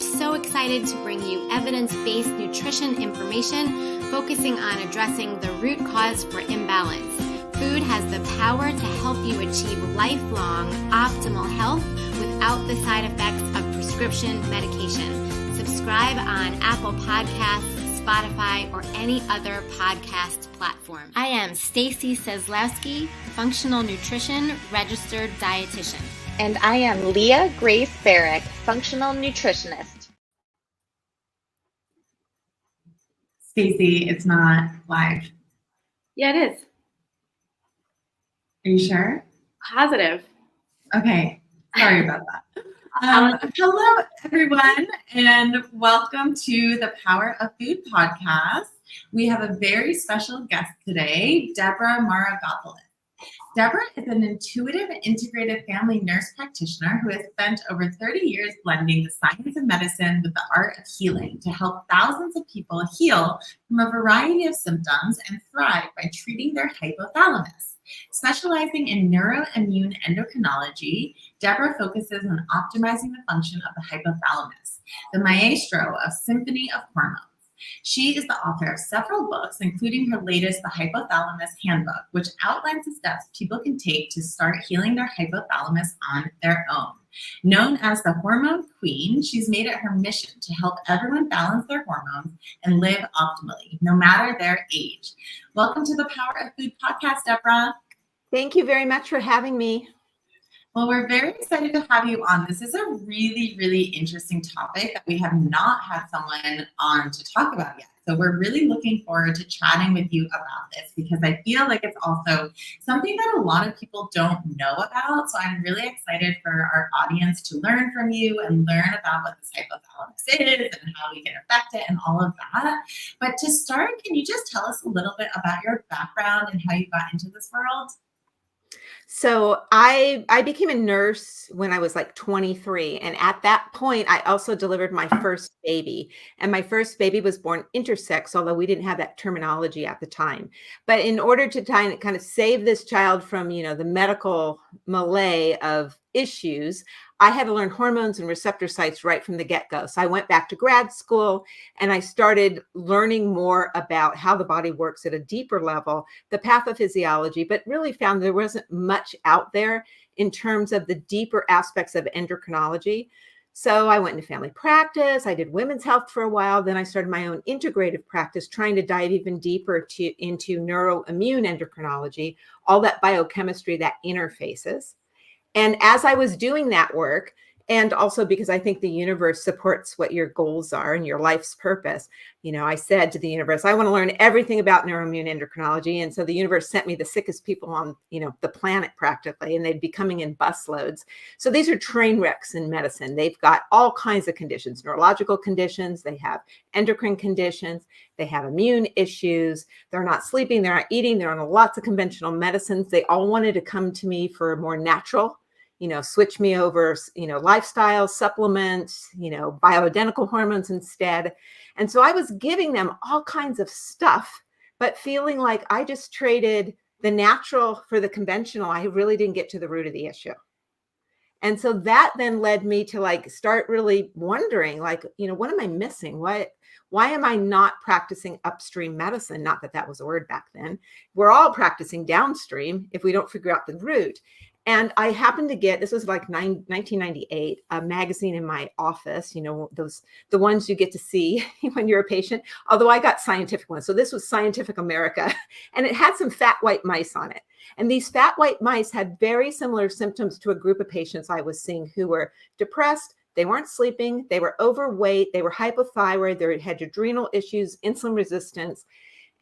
so excited to bring you evidence-based nutrition information focusing on addressing the root cause for imbalance. Food has the power to help you achieve lifelong optimal health without the side effects of prescription medication. Subscribe on Apple Podcasts, Spotify, or any other podcast platform. I am Stacy Seslowski, functional nutrition registered dietitian. And I am Leah Grace Barrick, functional nutritionist. Stacy, it's not live. Yeah, it is. Are you sure? Positive. Okay, sorry about that. Hello, everyone, and welcome to the Power of Food podcast. We have a very special guest today, Deborah Maragopoulos. Deborah is an intuitive and integrative family nurse practitioner who has spent over 30 years blending the science of medicine with the art of healing to help thousands of people heal from a variety of symptoms and thrive by treating their hypothalamus. Specializing in neuroimmune endocrinology, Deborah focuses on optimizing the function of the hypothalamus, the maestro of symphony of hormones. She is the author of several books, including her latest, The Hypothalamus Handbook, which outlines the steps people can take to start healing their hypothalamus on their own. Known as the Hormone Queen, she's made it her mission to help everyone balance their hormones and live optimally, no matter their age. Welcome to the Power of Food podcast, Deborah. Thank you very much for having me. Well, we're very excited to have you on. This is a really, really interesting topic that we have not had someone on to talk about yet. So we're really looking forward to chatting with you about this because I feel like it's also something that a lot of people don't know about. So I'm really excited for our audience to learn from you and learn about what this hypothalamus is and how we can affect it and all of that. But to start, can you just tell us a little bit about your background and how you got into this world? So I became a nurse when I was like 23. And at that point, I also delivered my first baby. And my first baby was born intersex, although we didn't have that terminology at the time. But in order to kind of save this child from, the medical melee of issues, I had to learn hormones and receptor sites right from the get-go. So I went back to grad school and I started learning more about how the body works at a deeper level, the pathophysiology, but really found there wasn't much out there in terms of the deeper aspects of endocrinology. So I went into family practice. I did women's health for a while. Then I started my own integrative practice, trying to dive even deeper into neuroimmune endocrinology, all that biochemistry that interfaces. And as I was doing that work, and also because I think the universe supports what your goals are and your life's purpose, I said to the universe, I want to learn everything about neuroimmune endocrinology. And so the universe sent me the sickest people on, the planet practically, and they'd be coming in busloads. So these are train wrecks in medicine. They've got all kinds of conditions, neurological conditions. They have endocrine conditions. They have immune issues. They're not sleeping. They're not eating. They're on lots of conventional medicines. They all wanted to come to me for more natural, switch me over, lifestyle supplements, bioidentical hormones instead. And so I was giving them all kinds of stuff, but feeling like I just traded the natural for the conventional. I really didn't get to the root of the issue. And so that then led me to start really wondering, what am I missing? Why am I not practicing upstream medicine? Not that that was a word back then. We're all practicing downstream if we don't figure out the root. And I happened to get, this was like 1998, a magazine in my office, the ones you get to see when you're a patient, although I got scientific ones. So this was Scientific America, and it had some fat white mice on it. And these fat white mice had very similar symptoms to a group of patients I was seeing who were depressed. They weren't sleeping. They were overweight. They were hypothyroid. They had adrenal issues, insulin resistance.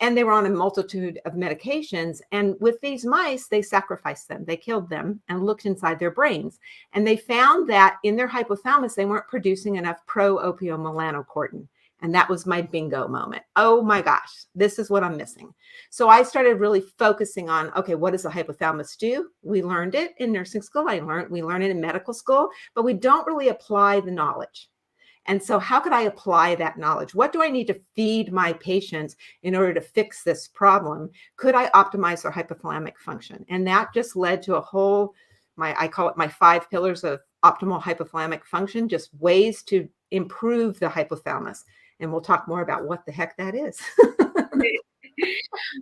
And they were on a multitude of medications. And with these mice, they sacrificed them. They killed them and looked inside their brains. And they found that in their hypothalamus, they weren't producing enough pro-opiomelanocortin. And that was my bingo moment. Oh my gosh, this is what I'm missing. So I started really focusing on, okay, what does the hypothalamus do? We learned it in nursing school. We learned it in medical school, but we don't really apply the knowledge. And so how could I apply that knowledge? What do I need to feed my patients in order to fix this problem? Could I optimize their hypothalamic function? And that just led to a whole, I call it my 5 pillars of optimal hypothalamic function, just ways to improve the hypothalamus. And we'll talk more about what the heck that is.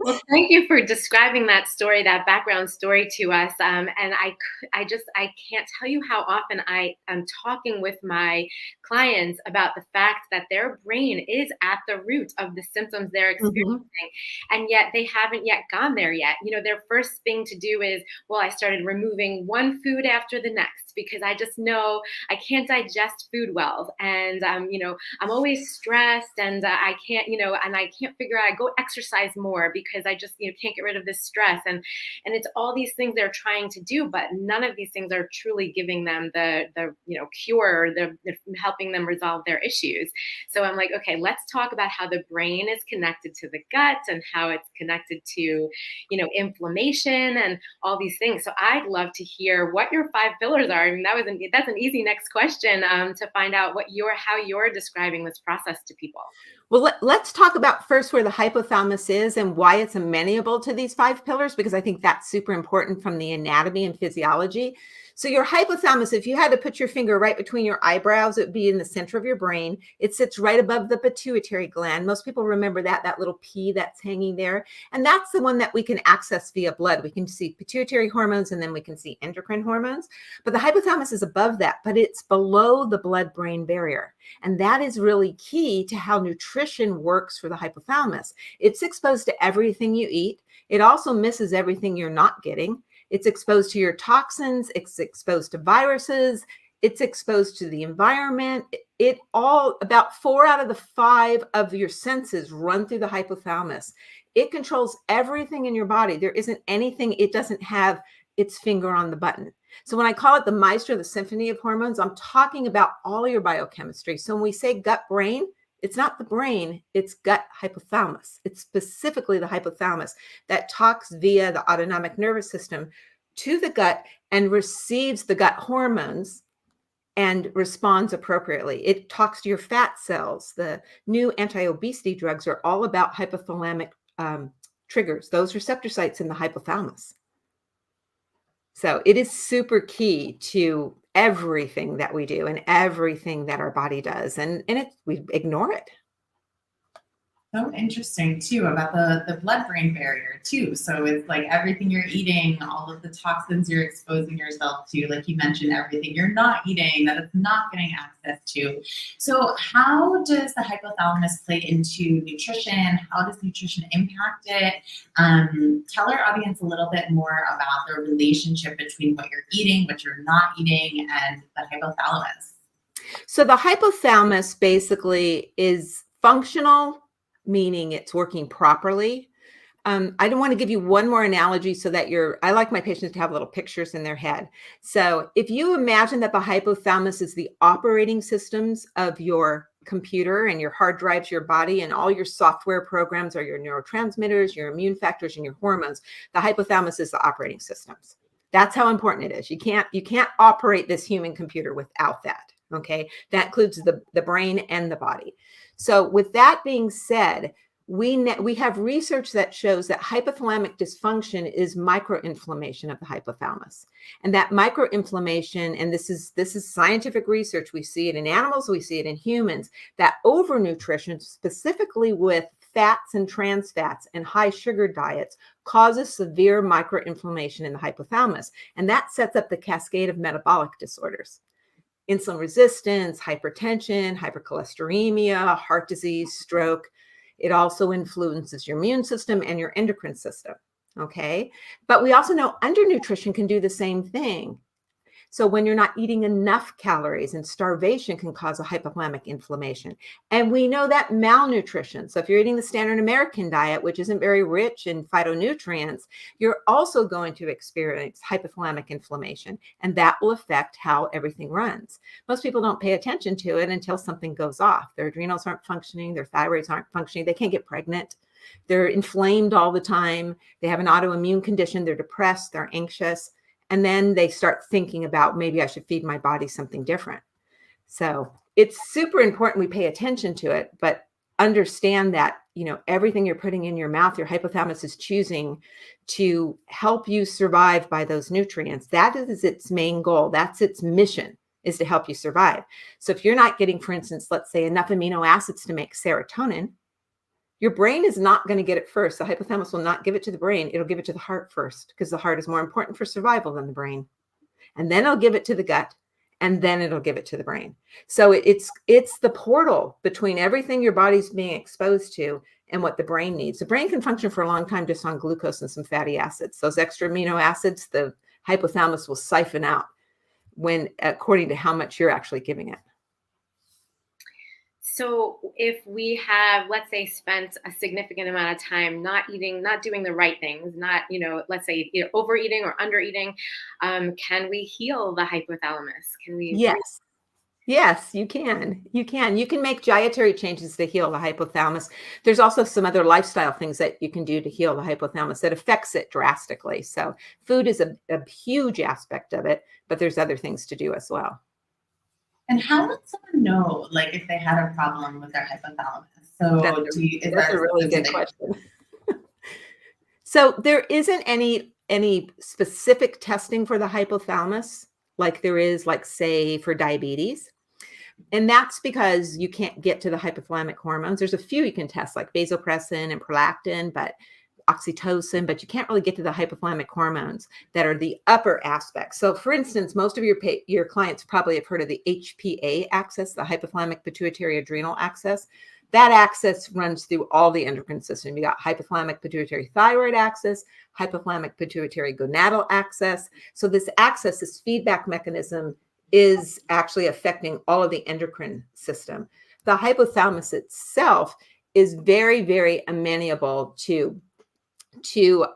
Well, thank you for describing that story, that background story to us. And I can't tell you how often I am talking with my clients about the fact that their brain is at the root of the symptoms they're experiencing, and yet they haven't yet gone there yet. Their first thing to do is, well, I started removing one food after the next because I just know I can't digest food well, and I'm always stressed, and I can't, and I can't figure out. I go exercise more because I just can't get rid of this stress, and it's all these things they're trying to do, but none of these things are truly giving them the cure, or the helping them resolve their issues. So I'm like, okay, let's talk about how the brain is connected to the gut and how it's connected to inflammation and all these things. So I'd love to hear what your 5 pillars are. I mean, that's an easy next question to find out how you're describing this process to people. Well, let's talk about first where the hypothalamus is and why it's amenable to these 5 pillars, because I think that's super important from the anatomy and physiology. So your hypothalamus, if you had to put your finger right between your eyebrows, it would be in the center of your brain. It sits right above the pituitary gland. Most people remember that little P that's hanging there. And that's the one that we can access via blood. We can see pituitary hormones, and then we can see endocrine hormones. But the hypothalamus is above that, but it's below the blood-brain barrier. And that is really key to how nutrition works for the hypothalamus. It's exposed to everything you eat. It also misses everything you're not getting. It's exposed to your toxins. It's exposed to viruses. It's exposed to the environment. About 4 out of the 5 of your senses run through the hypothalamus. It controls everything in your body. There isn't anything it doesn't have its finger on the button. So when I call it the maestro, the symphony of hormones, I'm talking about all your biochemistry. So when we say gut brain, it's not the brain, it's gut hypothalamus. It's specifically the hypothalamus that talks via the autonomic nervous system to the gut and receives the gut hormones and responds appropriately. It talks to your fat cells. The new anti-obesity drugs are all about hypothalamic triggers, those receptor sites in the hypothalamus. So it is super key to everything that we do and everything that our body does. And we ignore it. So interesting too about the blood-brain barrier too. So it's like everything you're eating, all of the toxins you're exposing yourself to, like you mentioned, everything you're not eating that it's not getting access to. So how does the hypothalamus play into nutrition? How does nutrition impact it? Tell our audience a little bit more about the relationship between what you're eating, what you're not eating, and the hypothalamus. So the hypothalamus basically is functional, meaning it's working properly. I don't want to give you one more analogy so that I like my patients to have little pictures in their head. So if you imagine that the hypothalamus is the operating systems of your computer and your hard drives, your body, and all your software programs are your neurotransmitters, your immune factors, and your hormones, the hypothalamus is the operating systems. That's how important it is. You can't operate this human computer without that. Okay. That includes the brain and the body. So with that being said, we have research that shows that hypothalamic dysfunction is microinflammation of the hypothalamus. And that microinflammation, and this is scientific research, we see it in animals, we see it in humans, that overnutrition, specifically with fats and trans fats and high sugar diets, causes severe microinflammation in the hypothalamus. And that sets up the cascade of metabolic disorders. Insulin resistance, hypertension, hypercholesteremia, heart disease, stroke. It also influences your immune system and your endocrine system. Okay. But we also know undernutrition can do the same thing. So when you're not eating enough calories, and starvation can cause a hypothalamic inflammation. And we know that malnutrition, so if you're eating the standard American diet, which isn't very rich in phytonutrients, you're also going to experience hypothalamic inflammation, and that will affect how everything runs. Most people don't pay attention to it until something goes off. Their adrenals aren't functioning, their thyroids aren't functioning, they can't get pregnant. They're inflamed all the time. They have an autoimmune condition. They're depressed. They're anxious. And then they start thinking about, maybe I should feed my body something different. So it's super important we pay attention to it, but understand that, everything you're putting in your mouth, your hypothalamus is choosing to help you survive by those nutrients. That is its main goal. That's its mission, is to help you survive. So if you're not getting, for instance, let's say enough amino acids to make serotonin, your brain is not going to get it first. The hypothalamus will not give it to the brain. It'll give it to the heart first, because the heart is more important for survival than the brain. And then it'll give it to the gut, and then it'll give it to the brain. So it's the portal between everything your body's being exposed to and what the brain needs. The brain can function for a long time just on glucose and some fatty acids. Those extra amino acids, the hypothalamus will siphon out according to how much you're actually giving it. So if we have, let's say, spent a significant amount of time not eating, not doing the right things, not, let's say, overeating or undereating, can we heal the hypothalamus? Can we? Yes. Yes, you can. You can make dietary changes to heal the hypothalamus. There's also some other lifestyle things that you can do to heal the hypothalamus that affects it drastically. So food is a huge aspect of it, but there's other things to do as well. And how would someone know, like, if they had a problem with their hypothalamus? So that's a really good question. So there isn't any specific testing for the hypothalamus like there is, like, say, for diabetes. And that's because you can't get to the hypothalamic hormones. There's a few you can test, like vasopressin and prolactin, but oxytocin, but you can't really get to the hypothalamic hormones that are the upper aspects. So for instance, most of your clients probably have heard of the HPA axis, the hypothalamic pituitary adrenal axis. That axis runs through all the endocrine system. You got hypothalamic pituitary thyroid axis, hypothalamic pituitary gonadal axis. So this axis, this feedback mechanism, is actually affecting all of the endocrine system. The hypothalamus itself is very, very amenable to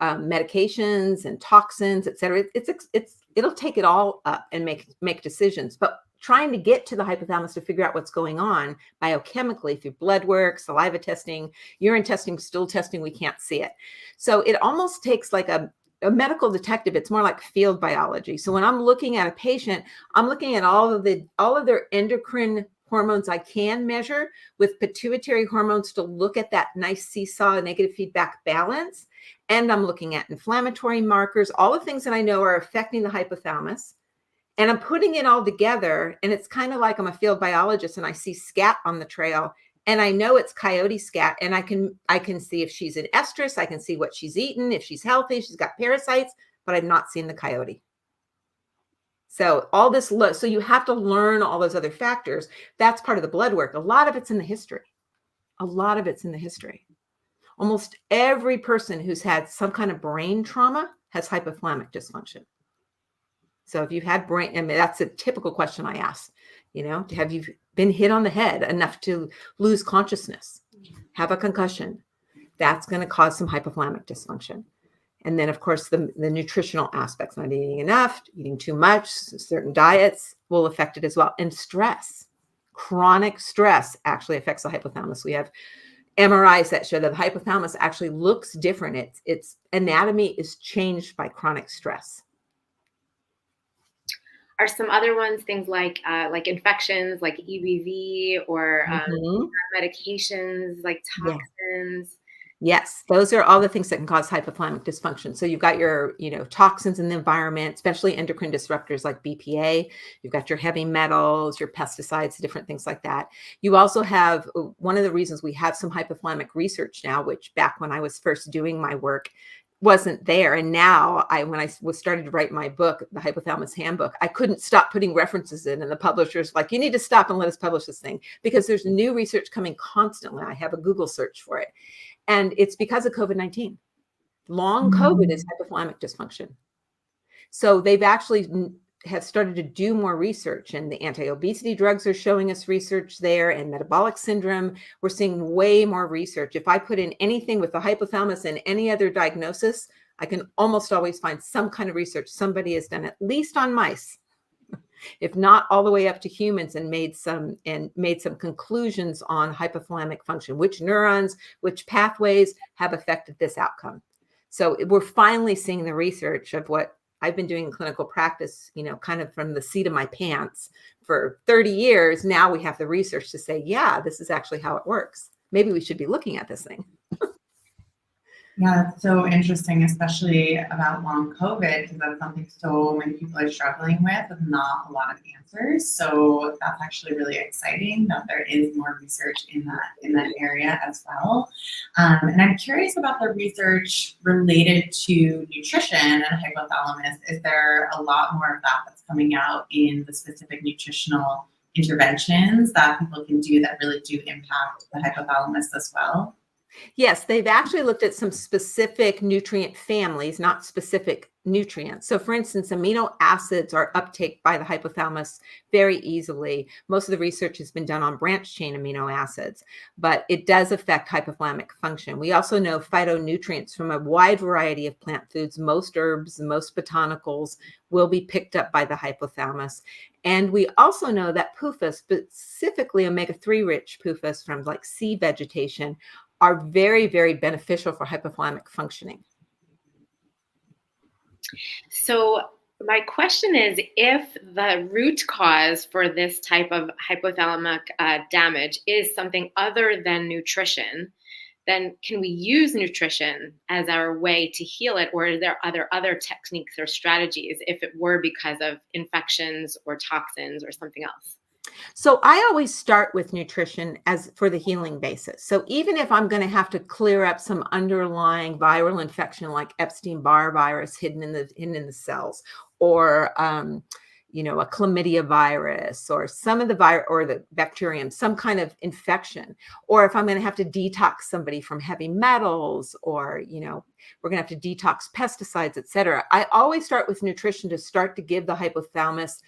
medications and toxins, et cetera. It'll take it all up and make decisions. But trying to get to the hypothalamus to figure out what's going on biochemically through blood work, saliva testing, urine testing, stool testing, we can't see it. So it almost takes like a medical detective. It's more like field biology. So when I'm looking at a patient, I'm looking at all of their endocrine hormones I can measure with pituitary hormones to look at that nice seesaw negative feedback balance. And I'm looking at inflammatory markers, all the things that I know are affecting the hypothalamus. And I'm putting it all together. And it's kind of like I'm a field biologist and I see scat on the trail. And I know it's coyote scat, and I can see if she's in estrus, I can see what she's eaten, if she's healthy, she's got parasites, but I've not seen the coyote. So all this, so you have to learn all those other factors. That's part of the blood work. A lot of it's in the history. Almost every person who's had some kind of brain trauma has hypothalamic dysfunction. So if you've had that's a typical question I ask, have you been hit on the head enough to lose consciousness, have a concussion? That's going to cause some hypothalamic dysfunction. And then, of course, the nutritional aspects, not eating enough, eating too much, certain diets will affect it as well. And stress, chronic stress actually affects the hypothalamus. We have MRIs that show that the hypothalamus actually looks different. Its anatomy is changed by chronic stress. Are some other ones things like infections, like EBV, or medications like toxins? Yes, those are all the things that can cause hypothalamic dysfunction. So you've got your, toxins in the environment, especially endocrine disruptors like BPA. You've got your heavy metals, your pesticides, different things like that. You also have, one of the reasons we have some hypothalamic research now, which back when I was first doing my work wasn't there. And now when I was started to write my book, the Hypothalamus Handbook, I couldn't stop putting references in, and the publisher's like, you need to stop and let us publish this thing, because there's new research coming constantly. I have a Google search for it. And it's because of COVID-19. Long COVID is hypothalamic dysfunction. So they've actually have started to do more research, and the anti-obesity drugs are showing us research there, and metabolic syndrome. We're seeing way more research. If I put in anything with the hypothalamus and any other diagnosis, I can almost always find some kind of research somebody has done, at least on mice, if not all the way up to humans, and made some conclusions on hypothalamic function, which neurons, which pathways have affected this outcome. So we're finally seeing the research of what I've been doing in clinical practice, kind of from the seat of my pants for 30 years. Now we have the research to say, yeah, this is actually how it works. Maybe we should be looking at this thing. Yeah, it's so interesting, especially about long COVID, because that's something so many people are struggling with not a lot of answers. So that's actually really exciting that there is more research in that area as well. And I'm curious about the research related to nutrition and hypothalamus. Is there a lot more of that that's coming out in the specific nutritional interventions that people can do that really do impact the hypothalamus as well? Yes, they've actually looked at some specific nutrient families, not specific nutrients. So, for instance, amino acids are uptake by the hypothalamus very easily. Most of the research has been done on branch chain amino acids, but it does affect hypothalamic function. We also know phytonutrients from a wide variety of plant foods. Most herbs, most botanicals will be picked up by the hypothalamus. And we also know that PUFAs, specifically omega-3 rich PUFAs from like sea vegetation, are very, very beneficial for hypothalamic functioning. So my question is, if the root cause for this type of hypothalamic damage is something other than nutrition, then can we use nutrition as our way to heal it? Or are there other techniques or strategies if it were because of infections or toxins or something else? So I always start with nutrition as for the healing basis. So even if I'm going to have to clear up some underlying viral infection like Epstein-Barr virus hidden in the cells, or a chlamydia virus, or some of the virus or the bacterium, some kind of infection, or if I'm going to have to detox somebody from heavy metals, or we're going to have to detox pesticides, etc. I always start with nutrition to start to give the hypothalamus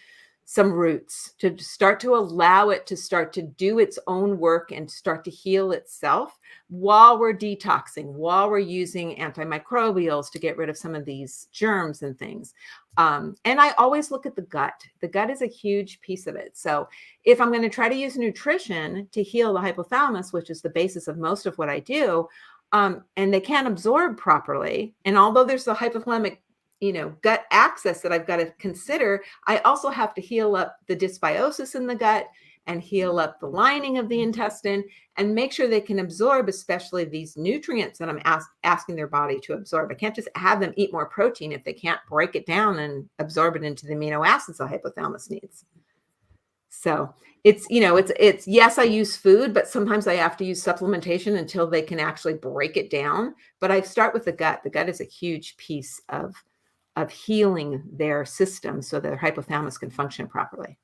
some roots, to start to allow it to start to do its own work and start to heal itself while we're detoxing, while we're using antimicrobials to get rid of some of these germs and things. And I always look at the gut. The gut is a huge piece of it. So if I'm going to try to use nutrition to heal the hypothalamus, which is the basis of most of what I do, and they can't absorb properly, and although there's the hypothalamic gut axis that I've got to consider, I also have to heal up the dysbiosis in the gut and heal up the lining of the intestine and make sure they can absorb, especially these nutrients that I'm asking their body to absorb. I can't just have them eat more protein if they can't break it down and absorb it into the amino acids the hypothalamus needs. So it's yes, I use food, but sometimes I have to use supplementation until they can actually break it down. But I start with the gut. The gut is a huge piece of healing their system so their hypothalamus can function properly.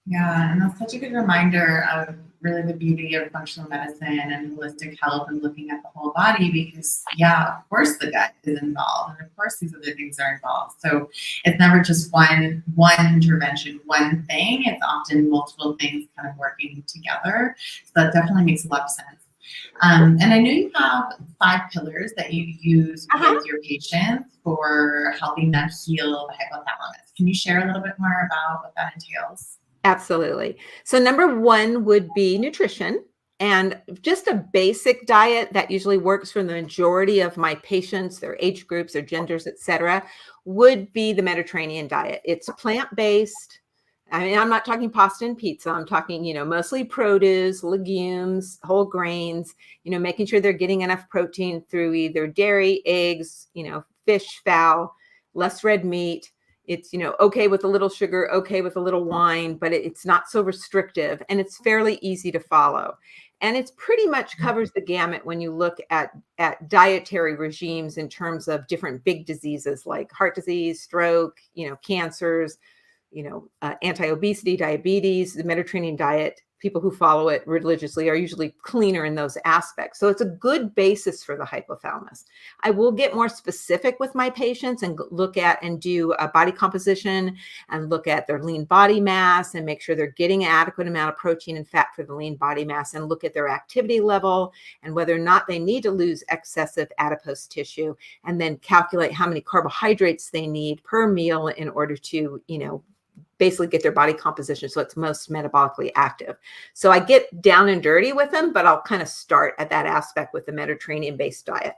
Yeah, and that's such a good reminder of really the beauty of functional medicine and holistic health and looking at the whole body, because of course the gut is involved, and of course these other things are involved. So it's never just one intervention, one thing. It's often multiple things kind of working together. So that definitely makes a lot of sense. And I know you have 5 pillars that you use with your patients for helping them heal the hypothalamus. Can you share a little bit more about what that entails? Absolutely. So number 1 would be nutrition, and just a basic diet that usually works for the majority of my patients, their age groups, their genders, etc., would be the Mediterranean diet. It's plant-based. I mean, I'm not talking pasta and pizza. I'm talking, mostly produce, legumes, whole grains, making sure they're getting enough protein through either dairy, eggs, fish, fowl, less red meat. It's, okay with a little sugar, okay with a little wine, but it's not so restrictive, and it's fairly easy to follow. And it's pretty much covers the gamut when you look at dietary regimes in terms of different big diseases like heart disease, stroke, cancers, anti-obesity, diabetes. The Mediterranean diet, people who follow it religiously are usually cleaner in those aspects. So it's a good basis for the hypothalamus. I will get more specific with my patients and look at and do a body composition and look at their lean body mass and make sure they're getting an adequate amount of protein and fat for the lean body mass, and look at their activity level and whether or not they need to lose excessive adipose tissue, and then calculate how many carbohydrates they need per meal in order to, basically get their body composition so it's most metabolically active. So I get down and dirty with them, but I'll kind of start at that aspect with the Mediterranean-based diet.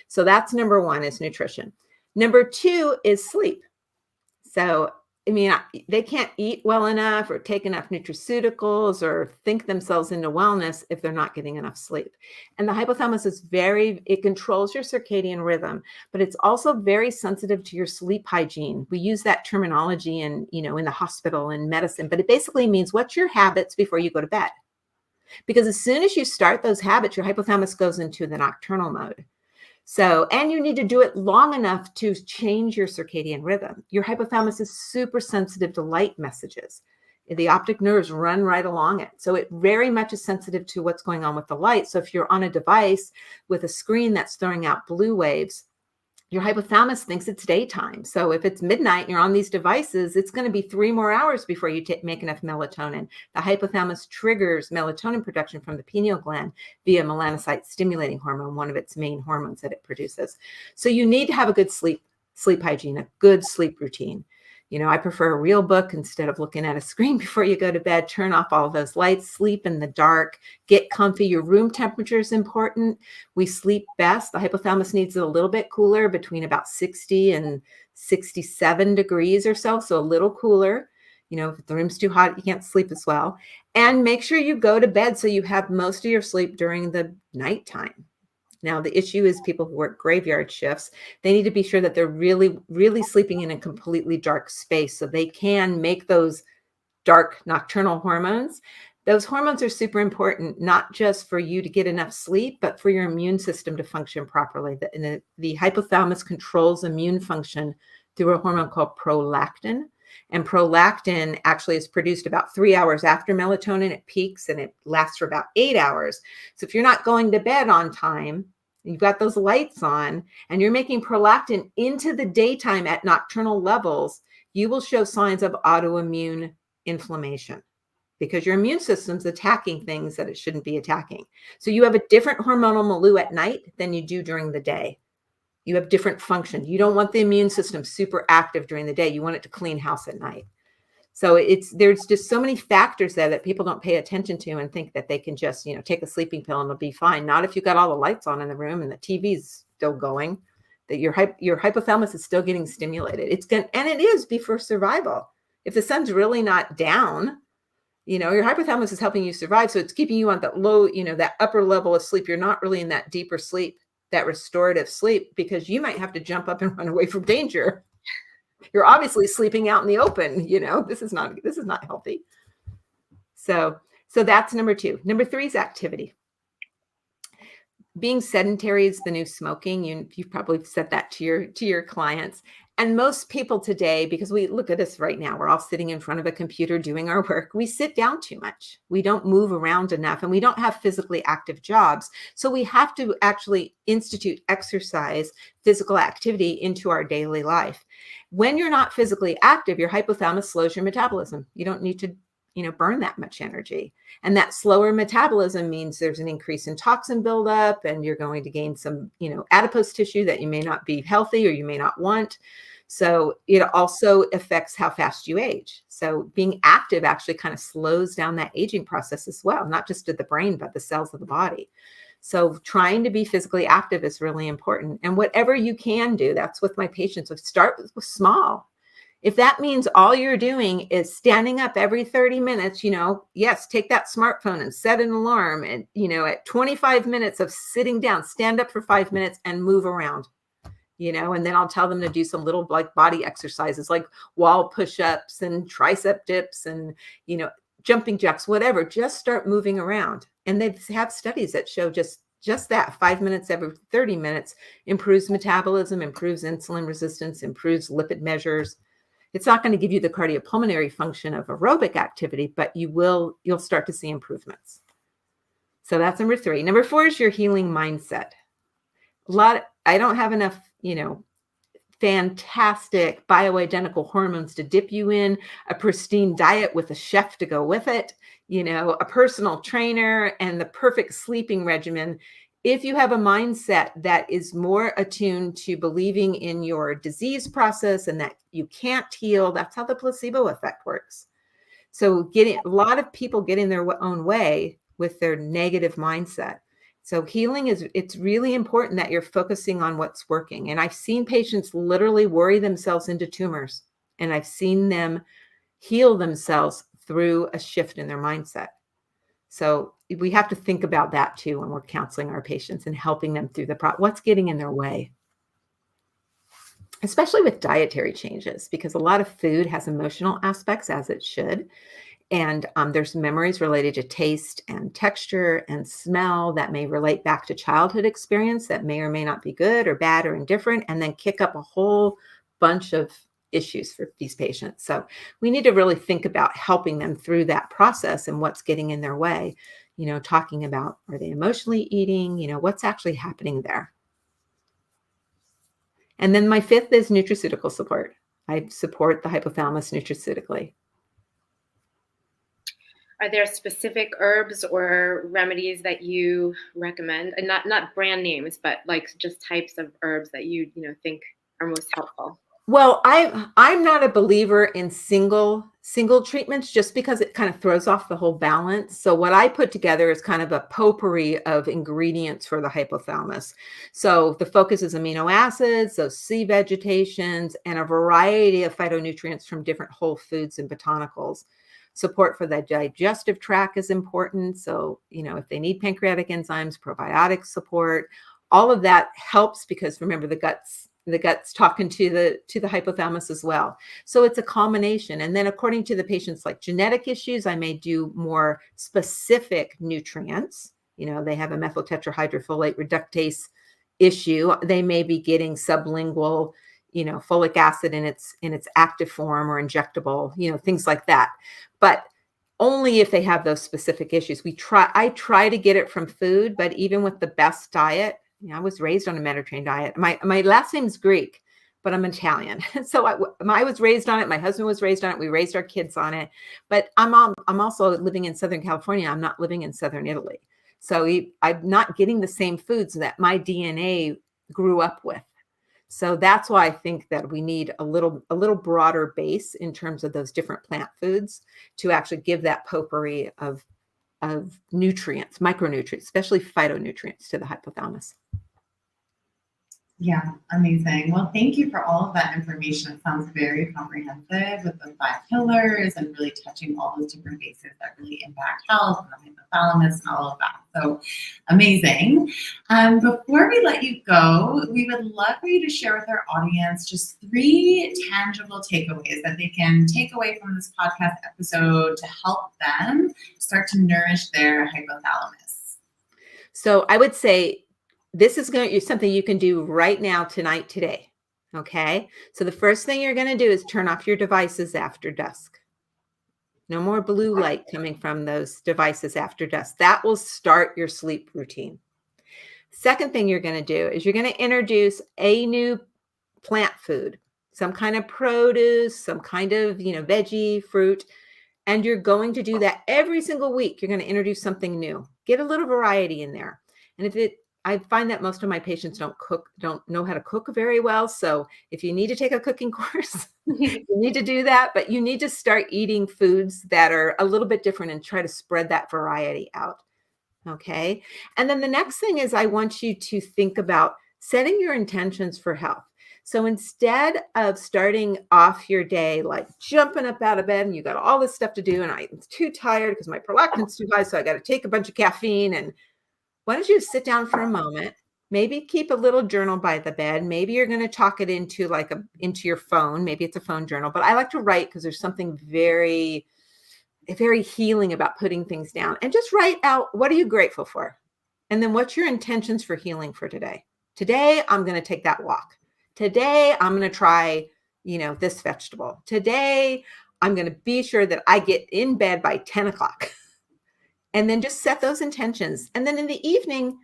So that's number 1 is nutrition. Number 2 is sleep. So I mean, they can't eat well enough or take enough nutraceuticals or think themselves into wellness if they're not getting enough sleep. And the hypothalamus is it controls your circadian rhythm, but it's also very sensitive to your sleep hygiene. We use that terminology in the hospital and medicine, but it basically means what's your habits before you go to bed? Because as soon as you start those habits, your hypothalamus goes into the nocturnal mode. So, and you need to do it long enough to change your circadian rhythm. Your hypothalamus is super sensitive to light messages. The optic nerves run right along it. So it very much is sensitive to what's going on with the light. So if you're on a device with a screen that's throwing out blue waves, your hypothalamus thinks it's daytime. So if it's midnight and you're on these devices, it's going to be 3 more hours before you make enough melatonin. The hypothalamus triggers melatonin production from the pineal gland via melanocyte stimulating hormone, one of its main hormones that it produces. So you need to have a good sleep hygiene, a good sleep routine. I prefer a real book instead of looking at a screen before you go to bed. Turn off all those lights, sleep in the dark, get comfy. Your room temperature is important. We sleep best. The hypothalamus needs it a little bit cooler, between about 60 and 67 degrees or so. So a little cooler. If the room's too hot, you can't sleep as well. And make sure you go to bed so you have most of your sleep during the nighttime. Now, the issue is people who work graveyard shifts, they need to be sure that they're really, really sleeping in a completely dark space so they can make those dark nocturnal hormones. Those hormones are super important, not just for you to get enough sleep, but for your immune system to function properly. The hypothalamus controls immune function through a hormone called prolactin. And prolactin actually is produced about 3 hours after melatonin. It peaks and it lasts for about 8 hours. So if you're not going to bed on time, you've got those lights on, and you're making prolactin into the daytime at nocturnal levels, you will show signs of autoimmune inflammation because your immune system's attacking things that it shouldn't be attacking. So you have a different hormonal milieu at night than you do during the day. You have different function. You don't want the immune system super active during the day. You want it to clean house at night. So there's just so many factors there that people don't pay attention to and think that they can just, take a sleeping pill and it'll be fine. Not if you've got all the lights on in the room and the TV's still going, that your hypothalamus is still getting stimulated. And it is before survival. If the sun's really not down, your hypothalamus is helping you survive. So it's keeping you on that low, that upper level of sleep. You're not really in that deeper sleep, that restorative sleep, because you might have to jump up and run away from danger. You're obviously sleeping out in the open. This is not healthy. So that's number 2. Number 3 is activity. Being sedentary is the new smoking. You've probably said that to your clients. And most people today, because we look at us right now, we're all sitting in front of a computer doing our work. We sit down too much. We don't move around enough, and we don't have physically active jobs. So we have to actually institute exercise, physical activity into our daily life. When you're not physically active, your hypothalamus slows your metabolism. You don't need to burn that much energy. And that slower metabolism means there's an increase in toxin buildup, and you're going to gain some, adipose tissue that you may not be healthy or you may not want. So it also affects how fast you age. So being active actually kind of slows down that aging process as well, not just to the brain, but the cells of the body. So trying to be physically active is really important. And whatever you can do, that's with my patients. So start with small. If that means all you're doing is standing up every 30 minutes, yes, take that smartphone and set an alarm. And, at 25 minutes of sitting down, stand up for 5 minutes and move around, and then I'll tell them to do some little body exercises like wall push-ups and tricep dips and, jumping jacks, whatever. Just start moving around. And they have studies that show just that 5 minutes every 30 minutes improves metabolism, improves insulin resistance, improves lipid measures. It's not going to give you the cardiopulmonary function of aerobic activity, but you'll start to see improvements. So that's number 3. Number 4 is your healing mindset. I don't have enough, fantastic bioidentical hormones to dip you in, a pristine diet with a chef to go with it, a personal trainer and the perfect sleeping regimen. If you have a mindset that is more attuned to believing in your disease process and that you can't heal, that's how the placebo effect works. So a lot of people get in their own way with their negative mindset. So healing it's really important that you're focusing on what's working. And I've seen patients literally worry themselves into tumors And I've seen them heal themselves through a shift in their mindset. So we have to think about that too when we're counseling our patients and helping them through what's getting in their way, especially with dietary changes, because a lot of food has emotional aspects, as it should. And there's memories related to taste and texture and smell that may relate back to childhood experience that may or may not be good or bad or indifferent, and then kick up a whole bunch of issues for these patients. So we need to really think about helping them through that process and what's getting in their way, talking about, are they emotionally eating, what's actually happening there. And then my fifth is nutraceutical support. I support the hypothalamus nutraceutically. Are there specific herbs or remedies that you recommend, and not brand names, but like just types of herbs that you think are most helpful? Well, I'm not a believer in single treatments, just because it kind of throws off the whole balance. So what I put together is kind of a potpourri of ingredients for the hypothalamus. So the focus is amino acids, those sea vegetations, and a variety of phytonutrients from different whole foods and botanicals. Support for the digestive tract is important. So, if they need pancreatic enzymes, probiotic support, all of that helps, because remember, the gut's talking to the hypothalamus as well. So it's a combination. And then according to the patient's genetic issues, I may do more specific nutrients. They have a methyl tetrahydrofolate reductase issue. They may be getting sublingual, folic acid in its active form or injectable, things like that. But only if they have those specific issues. I try to get it from food, but even with the best diet, I was raised on a Mediterranean diet. My last name's Greek, but I'm Italian. So I was raised on it. My husband was raised on it. We raised our kids on it. But I'm also living in Southern California. I'm not living in Southern Italy. So I'm not getting the same foods that my DNA grew up with. So that's why I think that we need a little broader base in terms of those different plant foods to actually give that potpourri of nutrients, micronutrients, especially phytonutrients, to the hypothalamus. Yeah, amazing. Well, thank you for all of that information. It sounds very comprehensive with the 5 pillars and really touching all those different bases that really impact health and the hypothalamus and all of that. So amazing. Before we let you go, we would love for you to share with our audience just 3 tangible takeaways that they can take away from this podcast episode to help them start to nourish their hypothalamus. So I would say, this is something you can do right now, tonight, today. Okay. So the first thing you're going to do is turn off your devices after dusk. No more blue light coming from those devices after dusk. That will start your sleep routine. Second thing you're going to do is you're going to introduce a new plant food, some kind of produce, some kind of, veggie, fruit. And you're going to do that every single week. You're going to introduce something new. Get a little variety in there. And I find that most of my patients don't know how to cook very well. So if you need to take a cooking course, you need to do that, but you need to start eating foods that are a little bit different and try to spread that variety out. Okay. And then the next thing is, I want you to think about setting your intentions for health. So instead of starting off your day like jumping up out of bed and you got all this stuff to do, and I'm too tired because my prolactin's too high, so I got to take a bunch of caffeine, and why don't you sit down for a moment, maybe keep a little journal by the bed. Maybe you're going to talk it into into your phone. Maybe it's a phone journal, but I like to write because there's something very, very healing about putting things down, and just write out, what are you grateful for? And then what's your intentions for healing for today? Today, I'm going to take that walk. Today, I'm going to try, this vegetable. Today, I'm going to be sure that I get in bed by 10 o'clock. And then just set those intentions. And then in the evening,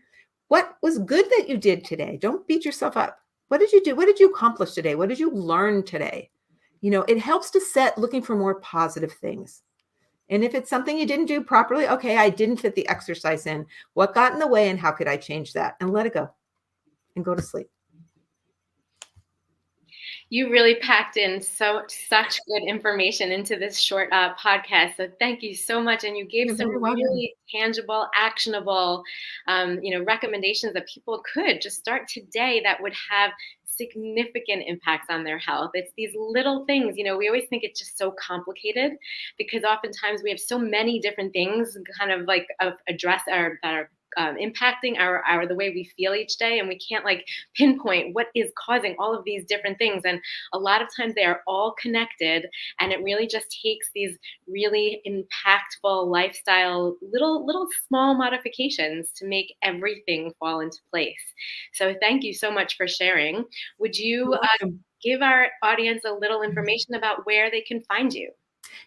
what was good that you did today? Don't beat yourself up. What did you do? What did you accomplish today? What did you learn today? It helps to set looking for more positive things. And if it's something you didn't do properly, okay, I didn't fit the exercise in. What got in the way and how could I change that? And let it go and go to sleep. You really packed in such good information into this short podcast. So thank you so much. And you gave some really tangible, actionable, recommendations that people could just start today that would have significant impacts on their health. It's these little things, we always think it's just so complicated because oftentimes we have so many different things kind of like address that are impacting the way we feel each day, and we can't like pinpoint what is causing all of these different things. And a lot of times they are all connected, and it really just takes these really impactful lifestyle little small modifications to make everything fall into place. So thank you so much for sharing. Would you give our audience a little information about where they can find you?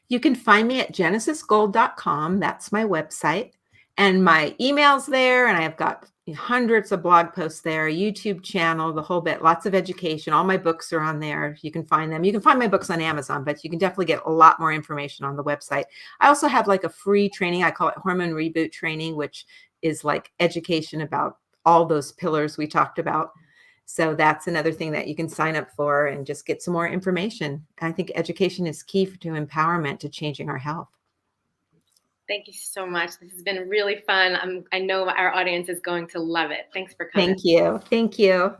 You can find me at genesisgold.com. That's my website. And my email's there, and I've got hundreds of blog posts there, YouTube channel, the whole bit, lots of education. All my books are on there. You can find them. You can find my books on Amazon, but you can definitely get a lot more information on the website. I also have like a free training. I call it Hormone Reboot Training, which is like education about all those pillars we talked about. So that's another thing that you can sign up for and just get some more information. I think education is key to empowerment, to changing our health. Thank you so much. This has been really fun. I know our audience is going to love it. Thanks for coming. Thank you. Thank you.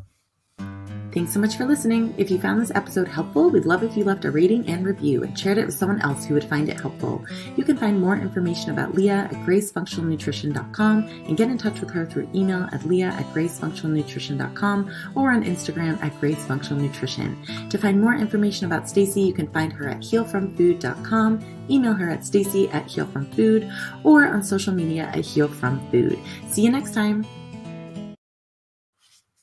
Thanks so much for listening. If you found this episode helpful, we'd love if you left a rating and review and shared it with someone else who would find it helpful. You can find more information about Leah at gracefunctionalnutrition.com and get in touch with her through email at leah@gracefunctionalnutrition.com or on Instagram at gracefunctionalnutrition. To find more information about Stacey, you can find her at healfromfood.com, email her at stacey@healfromfood, or on social media at healfromfood. See you next time.